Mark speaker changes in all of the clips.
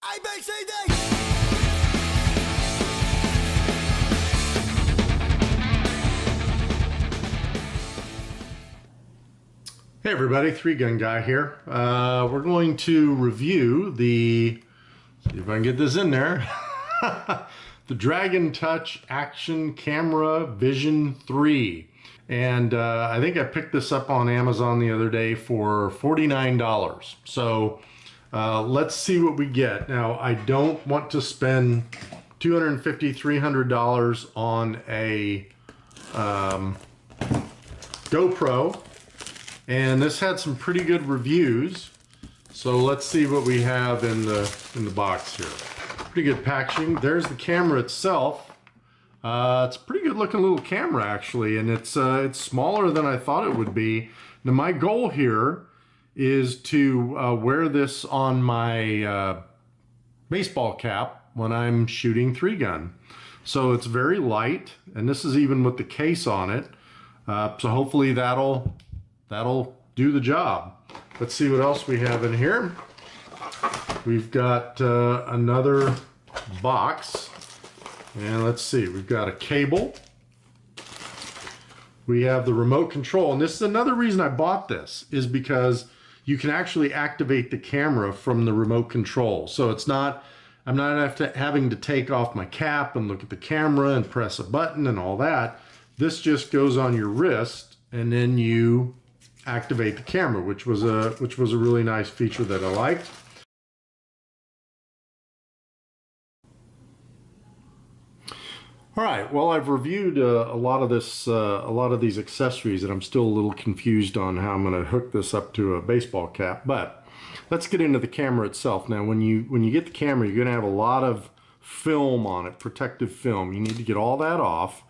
Speaker 1: ABCD!
Speaker 2: Hey everybody, Three Gun Guy here. We're going to review see if I can get this in there, the DragonTouch Action Camera Vision 3. And I think I picked this up on Amazon the other day for $49. So let's see what we get. Now, I don't want to spend $250, $300 on a GoPro. And this had some pretty good reviews. So let's see what we have in the box here. Pretty good packaging. There's the camera itself. It's a pretty good looking little camera actually, and it's smaller than I thought it would be. Now my goal here is to wear this on my baseball cap when I'm shooting 3-gun. So it's very light, and this is even with the case on it. So hopefully that'll do the job. Let's see what else we have in here. We've got another box, and let's see, we've got a cable. We have the remote control, and this is another reason I bought this, is because you can actually activate the camera from the remote control. So I'm not having to take off my cap and look at the camera and press a button and all that. This just goes on your wrist, and then you activate the camera, which was a really nice feature that I liked. All right, well, I've reviewed a lot of these accessories, and I'm still a little confused on how I'm going to hook this up to a baseball cap. But let's get into the camera itself. Now, when you get the camera, you're going to have a lot of film on it, protective film. You need to get all that off,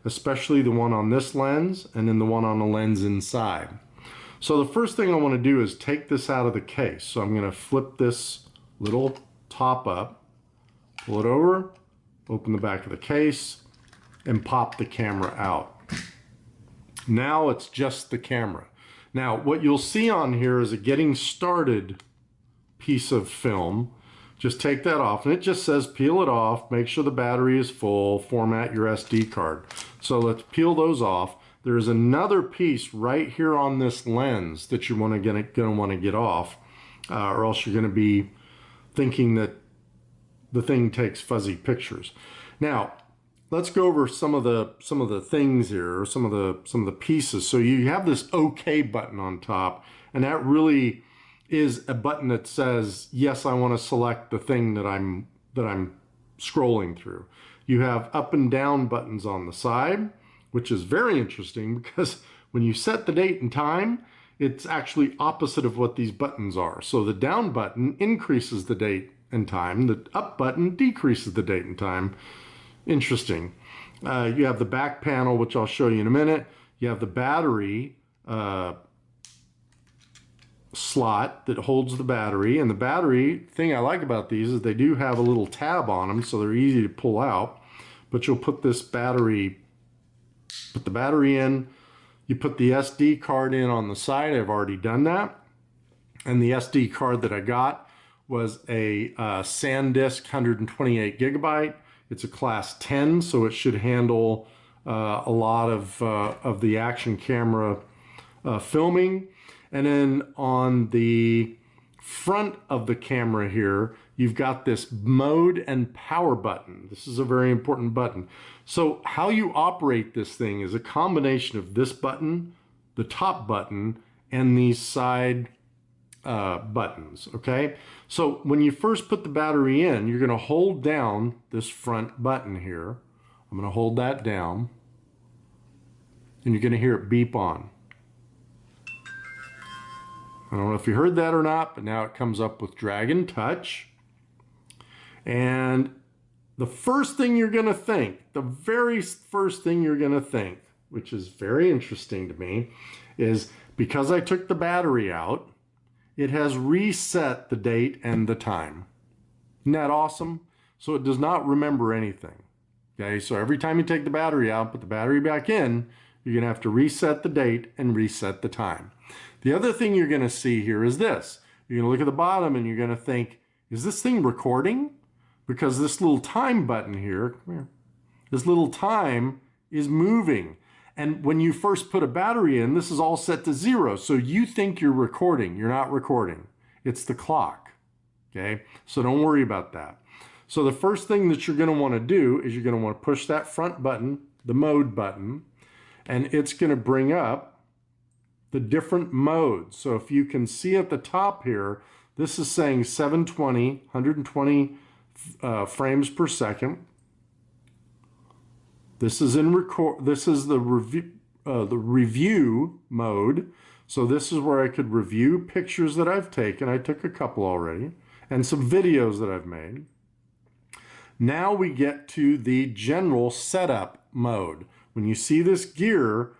Speaker 2: especially the one on this lens and then the one on the lens inside. So the first thing I want to do is take this out of the case. So I'm going to flip this little top up, pull it over, open the back of the case, and pop the camera out. Now it's just the camera. Now what you'll see on here is a getting started piece of film. Just take that off, and it just says peel it off, make sure the battery is full, format your SD card. So let's peel those off. There's another piece right here on this lens that you're gonna want to get off, or else you're going to be thinking that the thing takes fuzzy pictures. Now, let's go over some of the things here, or some of the pieces. So you have this OK button on top, and that really is a button that says, yes, I want to select the thing that I'm scrolling through. You have up and down buttons on the side, which is very interesting because when you set the date and time, it's actually opposite of what these buttons are. So the down button increases the date and time, the up button decreases the date and time. Interesting. You have the back panel, which I'll show you in a minute. You have the battery slot that holds the battery, and the battery thing I like about these is they do have a little tab on them, so they're easy to pull out. But you'll put the battery in, you put the SD card in on the side. I've already done that, and the SD card that I got was a SanDisk 128 gigabyte. It's a class 10, so it should handle a lot of the action camera filming. And then on the front of the camera here, you've got this mode and power button. This is a very important button. So how you operate this thing is a combination of this button, the top button, and these side buttons, okay? So when you first put the battery in, you're gonna hold down this front button here. I'm gonna hold that down, and you're gonna hear it beep on. I don't know if you heard that or not, but now it comes up with DragonTouch. And the first thing you're gonna think, the very first thing you're gonna think, which is very interesting to me, is because I took the battery out, it has reset the date and the time. Isn't that awesome? So it does not remember anything. Okay, so every time you take the battery out, put the battery back in, you're gonna have to reset the date and reset the time. The other thing you're gonna see here is this. You're gonna look at the bottom and you're gonna think, is this thing recording? Because this little time button here, come here, this little time is moving. And when you first put a battery in, this is all set to 0. So you think you're recording. You're not recording. It's the clock. Okay? So don't worry about that. So the first thing that you're going to want to do is you're going to want to push that front button, the mode button, and it's going to bring up the different modes. So if you can see at the top here, this is saying 720, 120 frames per second. This is the review mode. So this is where I could review pictures that I've taken. I took a couple already, and some videos that I've made. Now we get to the general setup mode. When you see this gear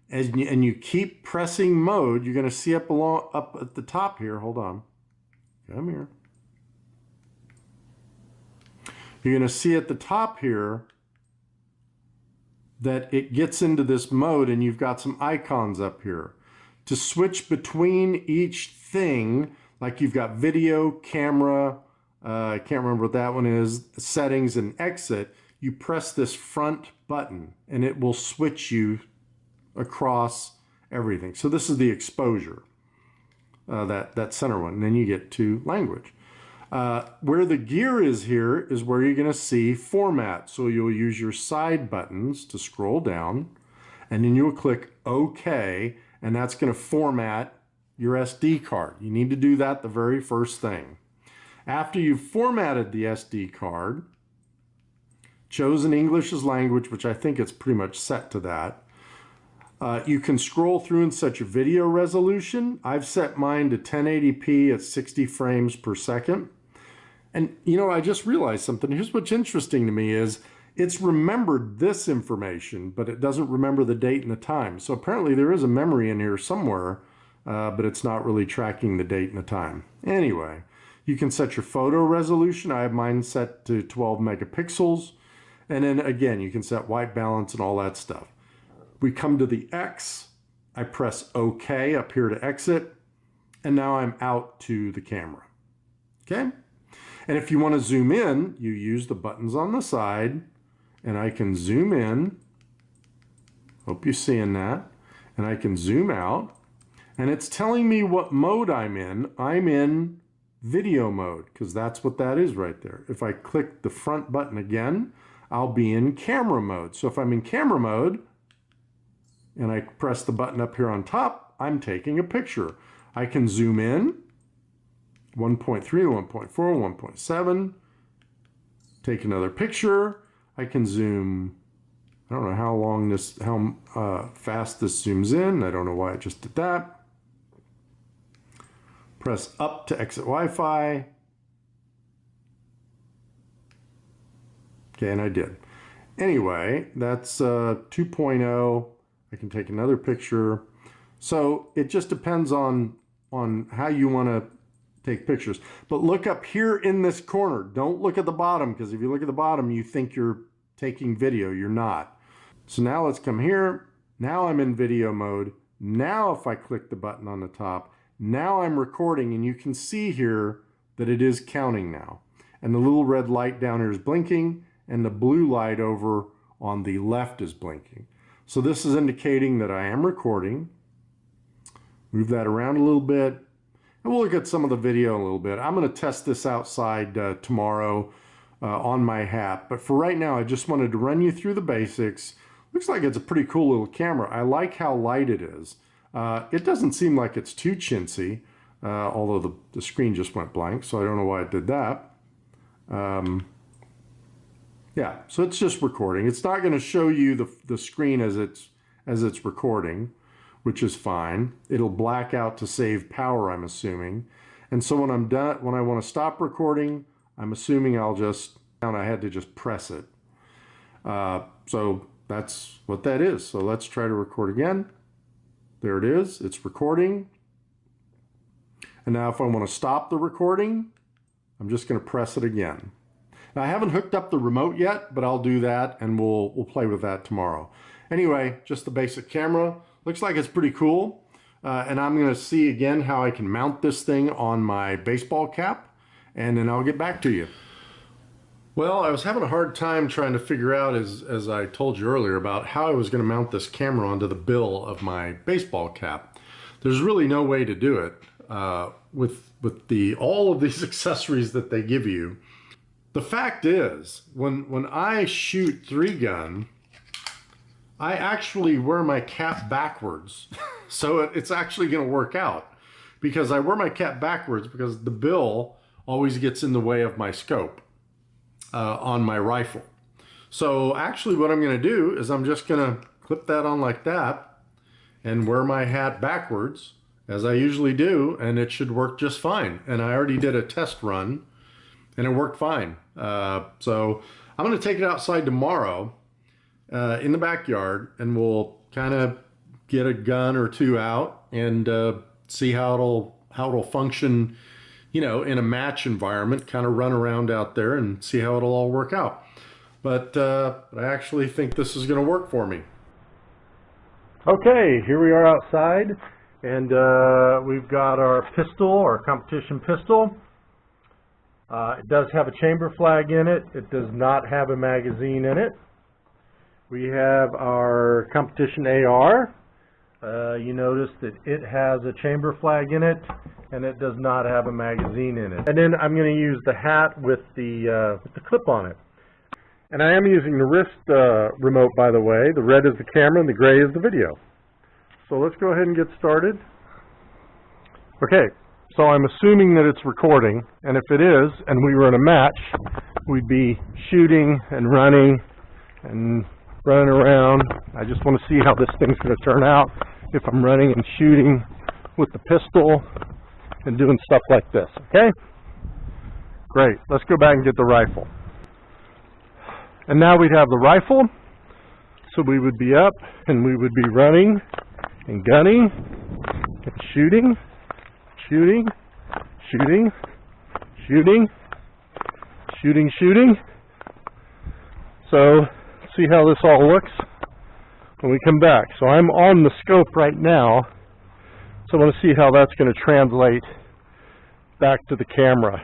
Speaker 2: and you keep pressing mode, you're going to see up at the top here. Hold on. Come here. You're going to see at the top here that it gets into this mode, and you've got some icons up here. To switch between each thing, like you've got video, camera, I can't remember what that one is, settings and exit, you press this front button and it will switch you across everything. So this is the exposure, that center one, and then you get to language. Where the gear is here is where you're going to see format. So you'll use your side buttons to scroll down, and then you'll click OK, and that's going to format your SD card. You need to do that the very first thing. After you've formatted the SD card, chosen English as language, which I think it's pretty much set to that, you can scroll through and set your video resolution. I've set mine to 1080p at 60 frames per second. And you know, I just realized something. Here's what's interesting to me is it's remembered this information, but it doesn't remember the date and the time. So apparently there is a memory in here somewhere, but it's not really tracking the date and the time. Anyway, you can set your photo resolution. I have mine set to 12 megapixels. And then again, you can set white balance and all that stuff. We come to the X. I press OK up here to exit. And now I'm out to the camera. Okay? And if you want to zoom in, you use the buttons on the side. And I can zoom in. Hope you're seeing that. And I can zoom out. And it's telling me what mode I'm in. I'm in video mode, because that's what that is right there. If I click the front button again, I'll be in camera mode. So if I'm in camera mode and I press the button up here on top, I'm taking a picture. I can zoom in 1.3, 1.4, 1.7, take another picture. I can zoom, I don't know how fast this zooms in. I don't know why I just did that. Press up to exit Wi-Fi. Okay, and I did. Anyway, that's 2.0. I can take another picture. So it just depends on how you want to take pictures. But look up here in this corner. Don't look at the bottom, because if you look at the bottom, you think you're taking video. You're not. So now let's come here. Now I'm in video mode. Now if I click the button on the top, now I'm recording, and you can see here that it is counting now. And the little red light down here is blinking, and the blue light over on the left is blinking. So this is indicating that I am recording. Move that around a little bit, and we'll look at some of the video in a little bit. I'm going to test this outside tomorrow on my hat. But for right now, I just wanted to run you through the basics. Looks like it's a pretty cool little camera. I like how light it is. It doesn't seem like it's too chintzy, although the screen just went blank, so I don't know why it did that. Yeah, so it's just recording. It's not going to show you the screen as it's recording, which is fine. It'll black out to save power, I'm assuming. And so when I'm done, when I want to stop recording, I'm assuming I had to just press it. So that's what that is. So let's try to record again. There it is. It's recording. And now if I want to stop the recording, I'm just going to press it again. Now, I haven't hooked up the remote yet, but I'll do that, and we'll play with that tomorrow. Anyway, just the basic camera. Looks like it's pretty cool. And I'm going to see again how I can mount this thing on my baseball cap. and then I'll get back to you. Well, I was having a hard time trying to figure out, as I told you earlier, about how I was going to mount this camera onto the bill of my baseball cap. There's really no way to do it with all of these accessories that they give you. The fact is, when I shoot 3-gun, I actually wear my cap backwards. So it's actually going to work out, because I wear my cap backwards because the bill always gets in the way of my scope on my rifle. So actually what I'm going to do is I'm just going to clip that on like that and wear my hat backwards, as I usually do, and it should work just fine. And I already did a test run and it worked fine. So I'm going to take it outside tomorrow in the backyard, and we'll kind of get a gun or two out and see how it'll function, you know, in a match environment, kind of run around out there and see how it'll all work out. But I actually think this is going to work for me. Okay, here we are outside, and we've got our pistol, our competition pistol. It does have a chamber flag in it. It does not have a magazine in it. We have our competition AR. You notice that it has a chamber flag in it, and it does not have a magazine in it. And then I'm going to use the hat with the clip on it. And I am using the wrist remote, by the way. The red is the camera and the gray is the video. So let's go ahead and get started. Okay, so I'm assuming that it's recording, and if it is, and we were in a match, we'd be shooting and running around. I just want to see how this thing's going to turn out if I'm running and shooting with the pistol and doing stuff like this, okay? Great, let's go back and get the rifle. And now we'd have the rifle, so we would be up and we would be running and gunning and shooting, shooting, shooting, shooting, shooting, shooting. So see how this all looks when we come back. So I'm on the scope right now, so I want to see how that's going to translate back to the camera.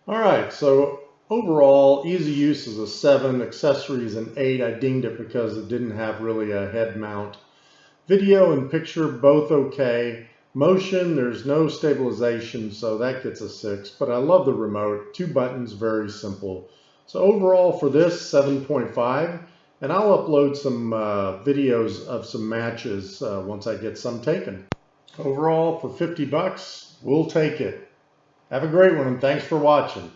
Speaker 2: All right, so overall, easy use is a 7, accessories an 8. I dinged it because it didn't have really a head mount. Video and picture, both okay. Motion, there's no stabilization, so that gets a 6. But I love the remote. 2 buttons, very simple. So overall for this, 7.5. And I'll upload some videos of some matches once I get some taken. Overall, for $50, we'll take it. Have a great one, and thanks for watching.